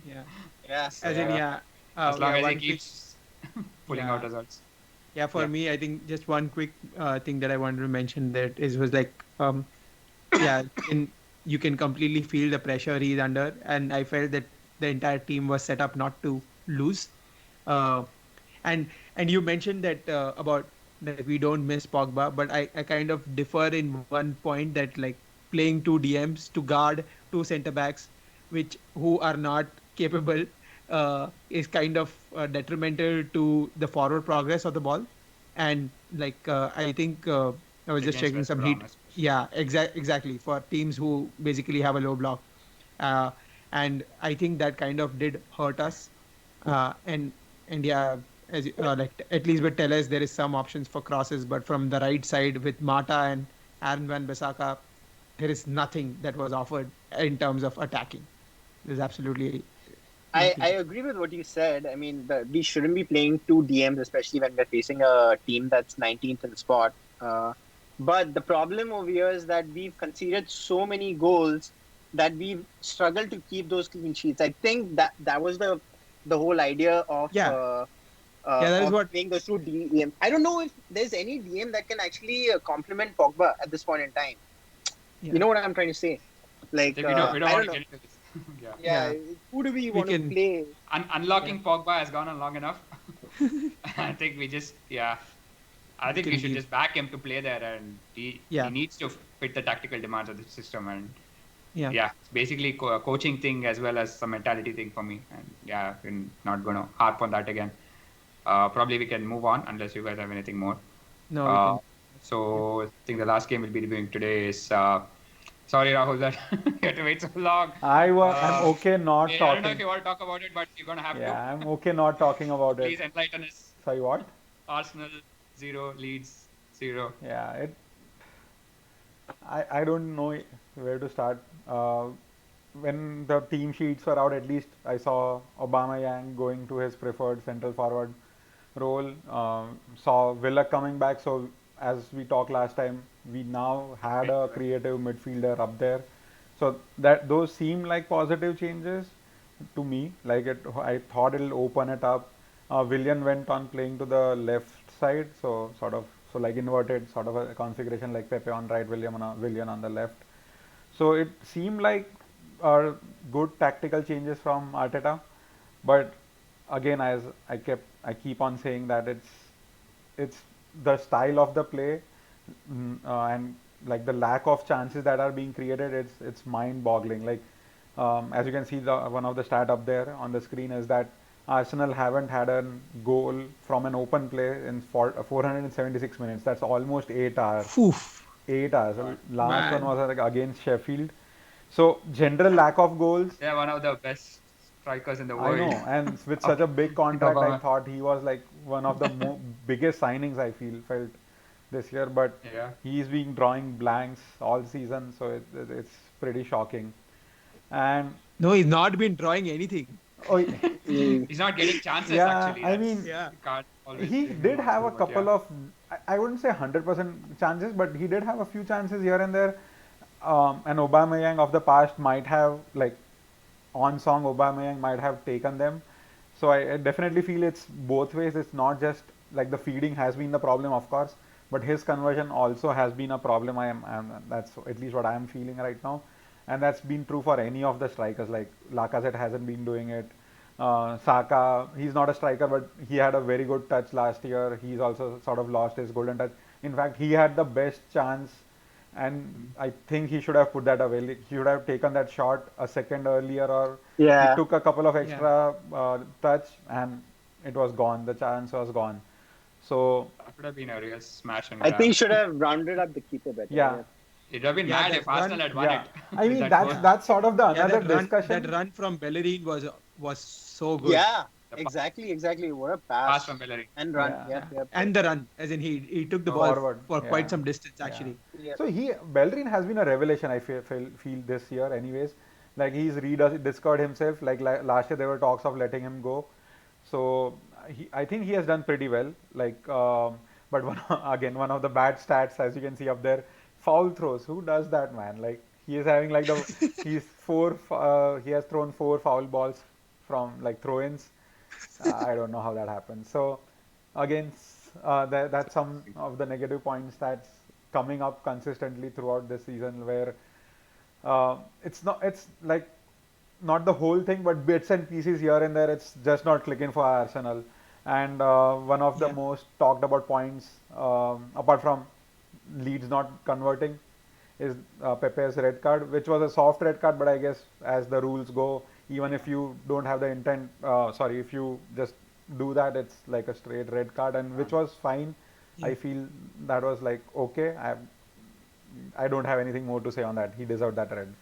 S2: Yeah.
S4: yeah.
S1: So,
S2: As in,
S1: yeah.
S2: yeah.
S1: As long
S2: Yeah,
S1: as he
S2: one quick.
S1: keeps pulling
S2: Yeah.
S1: out results.
S2: Yeah, for
S1: Yeah.
S2: me, I think just one quick thing that I wanted to mention that was like, yeah, you can completely feel the pressure he's under, and I felt that the entire team was set up not to lose. Uh, and you mentioned that about that we don't miss Pogba, but I kind of differ in one point that like playing two DMs to guard two center backs, who are not capable, is kind of detrimental to the forward progress of the ball. And like I think I was just
S1: Against
S2: checking
S1: West
S2: some
S1: Brom,
S2: heat.
S1: especially.
S2: Yeah, exactly for teams who basically have a low block, uh, and I think that kind of did hurt us. And yeah, like at least with Tellez, there is some options for crosses, but from the right side with Mata and Aaron Van Bissaka, there is nothing that was offered in terms of attacking. There's absolutely
S4: I
S2: nothing.
S4: agree with what you said. I mean, we shouldn't be playing two DMs, especially when we're facing a team that's 19th in the spot. But the problem over here is that we've conceded so many goals that we've struggled to keep those clean sheets. I think that was the whole idea
S2: Yeah, yeah, that is
S4: of
S2: what.
S4: playing those two DMs. I don't know if there's any DM that can actually complement Pogba at this point in time. You
S2: Yeah,
S4: know what I'm trying to say?
S1: I
S4: Like,
S1: think we don't
S4: I
S1: want
S4: don't
S1: to
S4: know.
S1: get into this. Yeah.
S4: Yeah,
S2: yeah,
S4: who do we
S2: we
S4: want to
S2: can.
S4: play?
S1: Unlocking Pogba has gone on long enough. I think we just, yeah. I
S2: We
S1: think we
S2: can
S1: should
S2: leave.
S1: just back him to play there, and he
S2: Yeah,
S1: needs to fit the tactical demands of the system. And
S2: Yeah.
S1: yeah, it's basically a coaching thing as well as some mentality thing for me. And yeah, we're not going to harp on that again. Probably we can move on unless you guys have anything more.
S2: No, we
S1: Uh,
S2: can. Yeah.
S1: so I think the last game we'll be reviewing today is. Sorry, Rahul, that you had to wait so long.
S3: I'm okay not
S1: I don't know if
S3: talking.
S1: you want to talk about it, but you're going to have to.
S3: Yeah, I'm okay not talking
S1: So
S3: about it.
S1: please enlighten us.
S3: Sorry, what?
S1: Arsenal 0, Leeds 0.
S3: Yeah, I don't know where to start. When the team sheets were out, at least I saw Aubameyang going to his preferred central forward role. Saw Villa coming back. So as we talked last time, we now had a creative midfielder up there. So that those seem like positive changes to me. Like I thought it'll open it up. Willian went on playing to the left side, so like inverted sort of a configuration like Pepe on right, Willian on the left. So it seemed like good tactical changes from Arteta, but again, as I keep on saying that it's the style of the play, and like the lack of chances that are being created. It's mind-boggling. Like as you can see, the one of the stat up there on the screen is that Arsenal haven't had a goal from an open play in 476 minutes. That's almost 8 hours.
S2: Oof,
S3: 8 hours. Last one
S2: man.
S3: was against Sheffield. So general lack of goals.
S1: They're one of the best strikers in the
S3: I
S1: world.
S3: know, and with such a big contract, I thought he was like one of the biggest signings I felt this year. But
S1: Yeah.
S3: he's been drawing blanks all season, so it's pretty shocking. And
S2: No, he's not been drawing anything.
S3: oh,
S4: Mm.
S1: He's not getting chances
S3: yeah,
S1: actually.
S3: I
S1: That's
S3: mean,
S2: Yeah.
S1: you can't always
S3: he
S1: blame
S3: did
S1: him
S3: have a
S1: also, but
S3: couple
S1: yeah.
S3: of, I wouldn't say 100% chances, but he did have a few chances here and there. And Aubameyang of the past might have, like, on song Aubameyang might have taken them. So I definitely feel it's both ways. It's not just like the feeding has been the problem, of course, but his conversion also has been a problem. That's at least what I am feeling right now, and that's been true for any of the strikers. Like Lacazette hasn't been doing it. Saka, he's not a striker, but he had a very good touch last year. He's also sort of lost his golden touch. In fact, he had the best chance, and I think he should have put that away. Like, he should have taken that shot a second earlier, or he
S4: Yeah.
S3: took a couple of
S2: Yeah.
S3: extra touch, and it was gone. The chance was gone. So
S1: That would have been a real smash and
S4: I think
S1: grab.
S4: he should have rounded up the keeper better.
S3: yeah,
S1: It would have been
S2: Yeah,
S1: mad
S2: that
S1: if Arsenal
S2: run.
S1: had won
S3: yeah.
S1: it
S3: I
S1: with
S3: mean,
S1: that goal.
S3: that's sort of the
S2: Yeah,
S3: another
S2: that
S3: discussion.
S2: run from Bellerin was so good.
S4: Yeah,
S1: The
S4: exactly. What a
S1: pass
S4: pass
S1: from Bellerin.
S4: and run.
S3: Yeah,
S4: Yep.
S2: And the run, as in he took the
S1: Oh,
S2: ball
S3: forward.
S2: for quite
S3: Yeah,
S2: some distance
S3: yeah.
S2: actually.
S4: Yep.
S3: So Bellerin has been a revelation. I feel this year, anyways. Like he's rediscovered himself. Like last year, there were talks of letting him go. So I think he has done pretty well. Like, but again, one of the bad stats, as you can see up there, foul throws. Who does that, man? Like he is having like he has thrown 4 foul balls from like throw-ins. I don't know how that happens. So again, that's some of the negative points that's coming up consistently throughout this season, where it's like not the whole thing, but bits and pieces here and there. It's just not clicking for Arsenal. And one of the
S2: Yeah.
S3: most talked about points, apart from Leeds not converting, is Pepe's red card, which was a soft red card, but I guess as the rules go, even if you don't have the intent, if you just do that, it's like a straight red card, and which was fine.
S2: Yeah.
S3: I feel that was like okay. I don't have anything more to say on that. He deserved that red.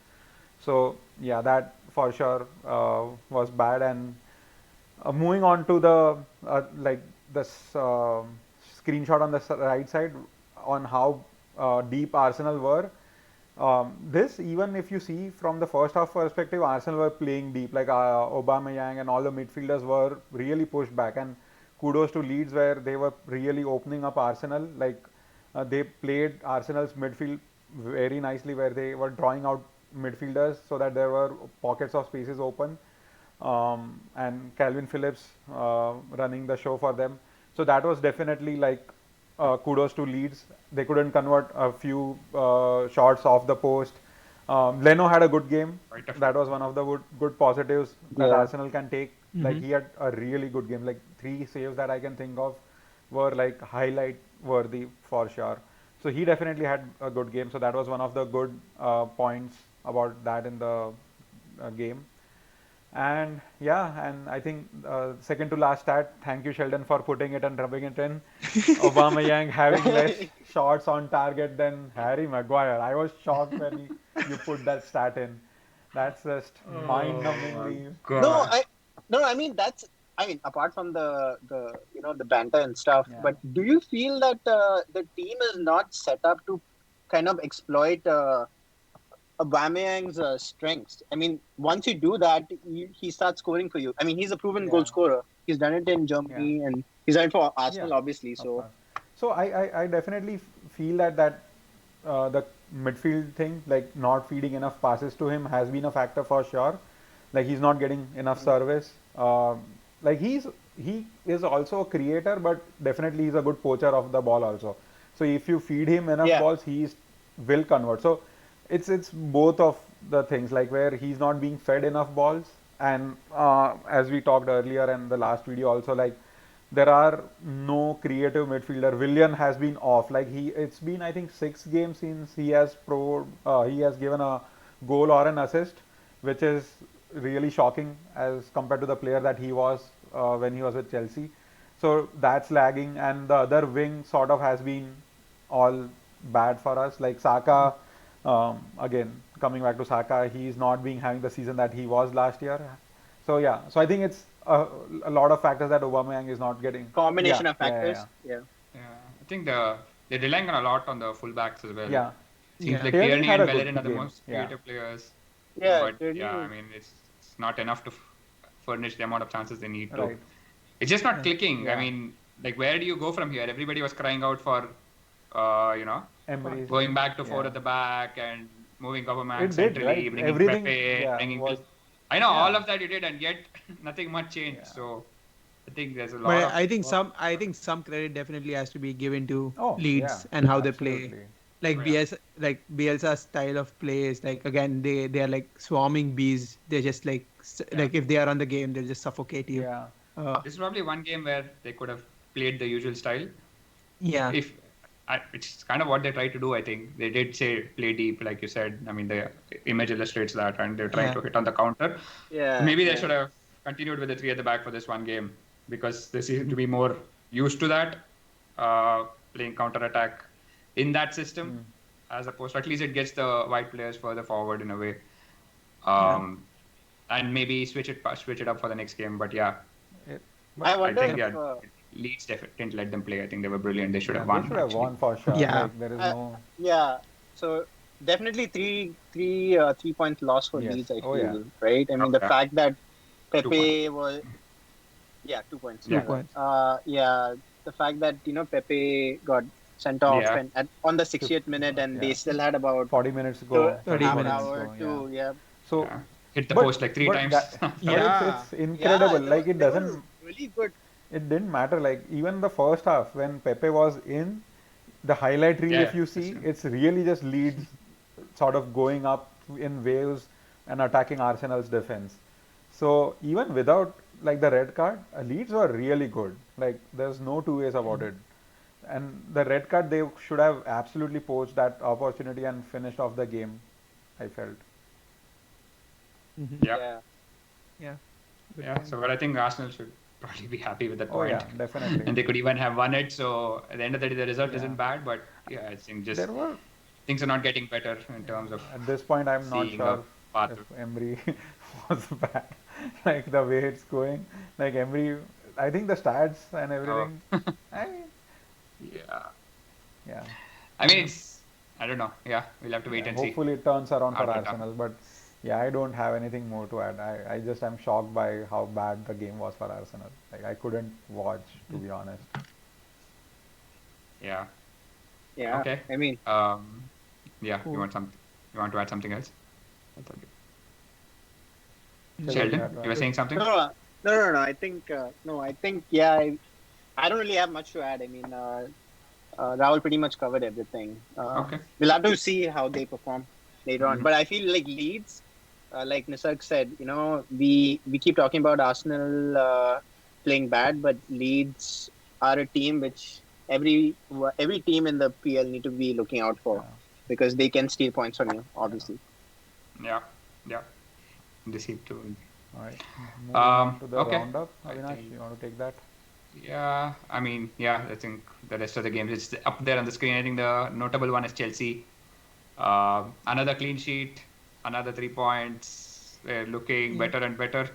S3: So yeah, that for sure was bad. And moving on to the like this screenshot on the right side on how deep Arsenal were. This, even if you see from the first half perspective, Arsenal were playing deep. Like Aubameyang and all the midfielders were really pushed back. And kudos to Leeds, where they were really opening up Arsenal. Like they played Arsenal's midfield very nicely, where they were drawing out midfielders so that there were pockets of spaces open, and Calvin Phillips running the show for them. So that was definitely like kudos to Leeds. They couldn't convert a few shots off the post. Leno had a good game.
S1: Quite a few.
S3: That was one of the good positives that
S4: Yeah.
S3: Arsenal can take. Like he had a really good game. Like 3 saves that I can think of were like highlight worthy for sure. So he definitely had a good game. So that was one of the good points about that in the game. And yeah, and I think second to last stat, thank you Sheldon for putting it and rubbing it in. Aubameyang having less shots on target than Harry Maguire. I was shocked when you put that stat in. That's just
S1: Oh my
S3: mind-numbingly.
S4: No,
S1: God.
S4: I no, I mean that's I mean apart from the the banter and stuff,
S3: Yeah,
S4: but do you feel that the team is not set up to kind of exploit Aubameyang's strengths? I mean, once you do that, he starts scoring for you. I mean, he's a proven goal
S3: yeah,
S4: scorer. He's done it in
S3: yeah.
S4: Germany and he's done it for
S3: Yeah,
S4: Arsenal, obviously.
S3: of
S4: So
S3: course. So I definitely feel that the midfield thing, like not feeding enough passes to him, has been a factor for sure. Like he's not getting enough service. Like he is also a creator, but definitely he's a good poacher of the ball also. So if you feed him enough
S4: yeah,
S3: balls, will convert. So it's both of the things, like where he's not being fed enough balls, and as we talked earlier in the last video also, like there are no creative midfielder. Willian has been off. Like it's been I think 6 games since he has given a goal or an assist, which is really shocking as compared to the player that he was when he was with Chelsea. So that's lagging, and the other wing sort of has been all bad for us. Like Saka, again coming back to Saka, he's not being having the season that he was last year. So yeah, so I think it's a lot of factors that Aubameyang is not getting. Yeah,
S4: combination of
S3: yeah, yeah,
S4: factors. Yeah,
S1: Yeah, I think they're relying on a lot on the fullbacks as well.
S3: yeah.
S1: Seems
S2: Yeah.
S1: like
S3: Tierney
S1: Tierney
S3: had
S1: and
S3: a good
S1: Bellerin are the
S3: game.
S1: most
S3: Yeah,
S1: creative players,
S4: yeah,
S1: but yeah, I
S4: really.
S1: mean it's not enough to furnish the amount of chances they need to.
S3: right.
S1: It's just not
S2: Yeah.
S1: clicking. I
S3: Yeah,
S1: mean, like where do you go from here? Everybody was crying out for, you know,
S3: Emery's.
S1: going back to four
S3: Yeah,
S1: at the back and moving Aubameyang
S3: it did
S1: centrally,
S3: right.
S1: bringing
S3: Everything.
S1: Pepe,
S3: Yeah,
S1: bringing.
S3: was.
S1: I know all
S3: Yeah,
S1: of that you did, and yet nothing much changed.
S3: yeah.
S1: So I think there's a
S2: But
S1: lot of work.
S2: I think some credit definitely has to be given to
S3: Oh yeah,
S2: Leeds and how they play.
S3: absolutely.
S2: Like
S1: Oh, yeah.
S2: Bielsa's style of play is like, again, they are like swarming bees. They're just like
S1: Yeah.
S2: like if they are on the game, they'll just suffocate you.
S3: Yeah,
S1: This is probably one game where they could have played the usual style.
S2: Yeah.
S1: If It's kind of what they tried to do, I think they did say play deep, like you said. I mean, the image illustrates that, and they're trying
S2: Yeah.
S1: to hit on the counter.
S4: Yeah,
S1: Maybe they
S4: yeah.
S1: should have continued with the three at the back for this one game because they seem to be more used to that, playing counter attack in that system, as opposed to at least it gets the white players further forward in a way. And maybe switch it up for the next game. But yeah,
S3: it,
S4: I
S3: but
S1: I
S4: wonder
S1: think
S4: if
S1: Leeds didn't let them play. I think they were brilliant. They should
S3: yeah,
S1: have
S3: they
S1: won
S3: should have
S1: actually.
S3: won for sure.
S2: Yeah.
S3: Like there is
S4: uh,
S3: no.
S4: yeah. So definitely three point loss for
S3: Yes.
S4: Leeds. I
S3: Oh
S4: feel
S3: yeah.
S4: right. I mean the
S1: Okay.
S4: fact that
S1: 2 points.
S4: Pepe was 2 points.
S2: Two
S1: Yeah.
S2: points.
S4: Yeah, the fact that Pepe got sent off
S1: Yeah.
S4: and on the 60th minute, and they
S3: Yeah.
S4: still had about
S3: 40 minutes to go.
S2: 30
S4: half an
S2: minutes.
S4: hour
S3: So,
S4: to
S3: So,
S1: Yeah. Hit the
S3: but
S1: post like three
S3: but
S1: times.
S3: that but
S2: Yeah.
S3: it's incredible. Like it
S4: they were
S3: doesn't.
S4: really good.
S3: It didn't matter. Like even the first half when Pepe was in, the highlight reel, if
S1: Yeah,
S3: you
S1: that's
S3: see,
S1: true.
S3: it's really just Leeds sort of going up in waves and attacking Arsenal's defense. So even without like the red card, Leeds were really good. Like there's no two ways about it. And the red card, they should have absolutely poached that opportunity and finished off the game, I felt.
S2: Mhm.
S1: Yeah.
S4: Yeah,
S2: Yeah. Good
S1: Yeah.
S2: point.
S1: So, but I think Arsenal should probably be happy with that
S3: Oh
S1: point.
S3: yeah, definitely.
S1: And they could even have won it. So at the end of the day, the result
S3: Yeah.
S1: isn't bad. But yeah, I think just
S3: There were
S1: things are not getting better in terms of
S3: At this point, I'm not
S1: seeing a
S3: sure
S1: path.
S3: if Emery was bad. Like the way it's going, like Emery, I think the stats and everything. I mean,
S1: Yeah.
S3: yeah.
S1: I mean, I don't know. Yeah, we'll have to wait
S3: Yeah,
S1: and see.
S3: hopefully it turns around for
S1: Arteta.
S3: Arsenal, but yeah, I don't have anything more to add. I just am shocked by how bad the game was for Arsenal. Like I couldn't watch, to be honest.
S1: Yeah.
S4: yeah.
S1: Okay.
S4: I mean,
S1: Yeah.
S2: Cool.
S1: You want to add something else? I thought
S3: Sheldon,
S1: Sheldon,
S3: yeah, go
S1: you were
S3: ahead.
S1: saying something?
S4: no. I think yeah. I don't really have much to add. I mean, Rahul pretty much covered everything.
S1: Okay.
S4: We'll have to see how they perform later on. But I feel like Leeds, like Nisarg said, we keep talking about Arsenal playing bad, but Leeds are a team which every team in the PL need to be looking out for
S3: Yeah.
S4: because they can steal points from you, obviously.
S1: Yeah. Yeah. Received two.
S3: All right. Moving on to the
S1: Okay.
S3: roundup.
S1: I
S3: Avinash,
S1: think-
S3: you want to take that?
S1: Yeah, I mean, yeah, I think the rest of the games, it's up there on the screen. I think the notable one is Chelsea. Another clean sheet, another 3 points. They're looking
S2: Yeah.
S1: better and better.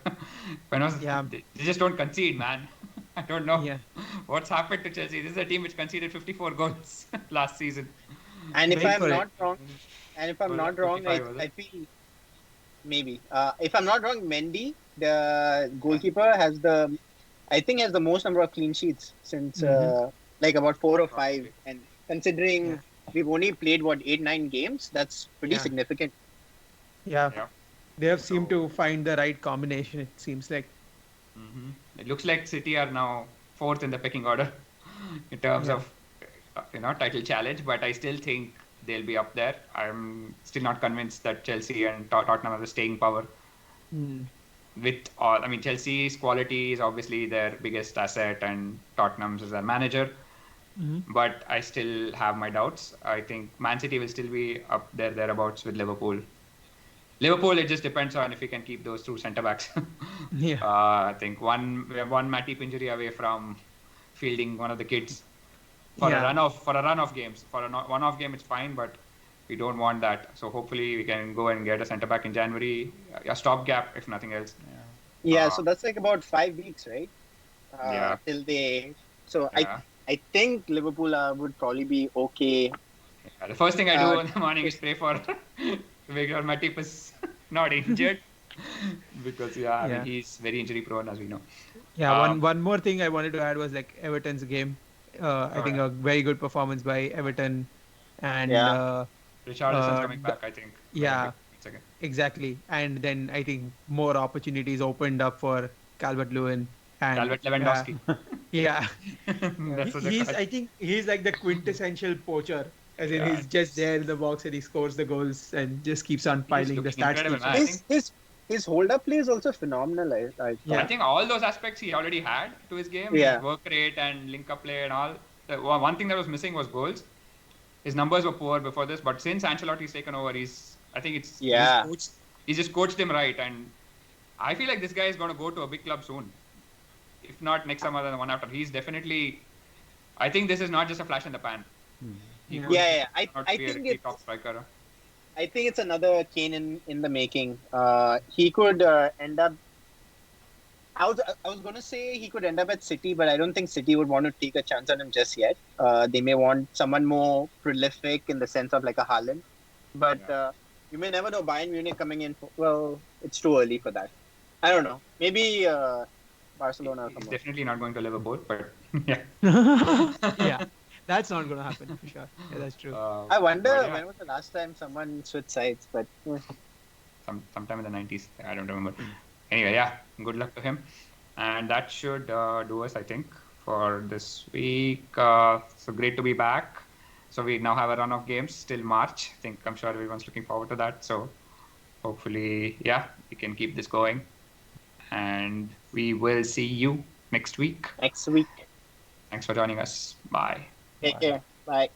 S1: When was,
S2: Yeah.
S1: they just don't concede, man. I don't know
S2: Yeah.
S1: what's happened to Chelsea. This is a team which conceded 54 goals last season.
S4: And if
S2: Wait
S4: I'm
S2: for it.
S4: not wrong,
S1: Or 55, was
S4: I
S1: it?
S4: feel maybe. If I'm not wrong, Mendy, the goalkeeper, I think has the most number of clean sheets since like about 4 or 5.
S1: Probably.
S4: And considering
S2: Yeah.
S4: we've only played 8, 9 games, that's pretty
S2: Yeah.
S4: significant.
S2: Yeah.
S1: Yeah.
S2: They have seemed
S1: So-
S2: to find the right combination, it seems like.
S1: It looks like City are now fourth in the pecking order in terms
S2: Yeah.
S1: of title challenge, but I still think they'll be up there. I'm still not convinced that Chelsea and Tottenham have the staying power.
S2: Mm.
S1: With all, I mean, Chelsea's quality is obviously their biggest asset, and Tottenham's is their manager. But I still have my doubts. I think Man City will still be up there thereabouts with Liverpool. Liverpool, it just depends on if we can keep those two centre backs.
S2: Yeah.
S1: I think we're one Matip injury away from fielding one of the kids for
S2: Yeah.
S1: a run of games. For a one-off game, it's fine, but we don't want that. So hopefully we can go and get a centre back in January, a stopgap if nothing else.
S4: Yeah, so that's like about 5 weeks, right?
S1: Yeah.
S4: Till they. So
S1: Yeah.
S4: I think Liverpool would probably be okay.
S1: The first thing I do in the morning is pray for to make sure Matip is not injured. Because I mean, he's very injury prone, as we know.
S2: Yeah, one more thing I wanted to add was like Everton's game. I think a very good performance by Everton, and
S4: Yeah.
S1: Richarlison's coming back, I think.
S2: yeah.
S1: It's okay.
S2: Exactly, and then I think more opportunities opened up for Calvert-Lewin and
S1: Calvert Lewandowski.
S2: Yeah,
S1: That's what
S2: he's. I think he's like the quintessential poacher, as in he's just there in the box and he scores the goals and just keeps on piling the
S1: looking
S2: stats.
S1: incredible,
S2: keeps-
S1: man.
S4: His hold up play is also phenomenal. I
S2: Yeah.
S1: I think all those aspects he already had to his game.
S4: Yeah.
S1: His work rate and link up play and all. One thing that was missing was goals. His numbers were poor before this, but since Ancelotti's taken over, he's just coached him right, and I feel like this guy is going to go to a big club soon. If not next summer, then the one after. He's definitely. I think this is not just a flash in the pan. He could
S4: Yeah.
S1: not
S4: I
S1: be a
S4: think
S1: key
S4: it's.
S1: top striker.
S4: I think it's another Kane in the making. He could end up. I was gonna say he could end up at City, but I don't think City would want to take a chance on him just yet. They may want someone more prolific in the sense of like a Haaland. But you may never know. Bayern Munich coming in. Well, it's too early for that. I don't know. Maybe Barcelona. Will
S1: He's
S4: come
S1: definitely not going to Liverpool, but yeah.
S2: Yeah, that's not gonna happen for sure. Yeah, that's true.
S4: I wonder
S1: but yeah.
S4: when was the last time someone switched sides. But
S1: Sometime in the 90s. I don't remember. Anyway, yeah, good luck to him. And that should do us, I think, for this week. So great to be back. So we now have a run of games till March. I'm sure everyone's looking forward to that. So hopefully, we can keep this going. And we will see you next week.
S4: next week,
S1: Thanks for joining us. Bye.
S4: take care. Bye.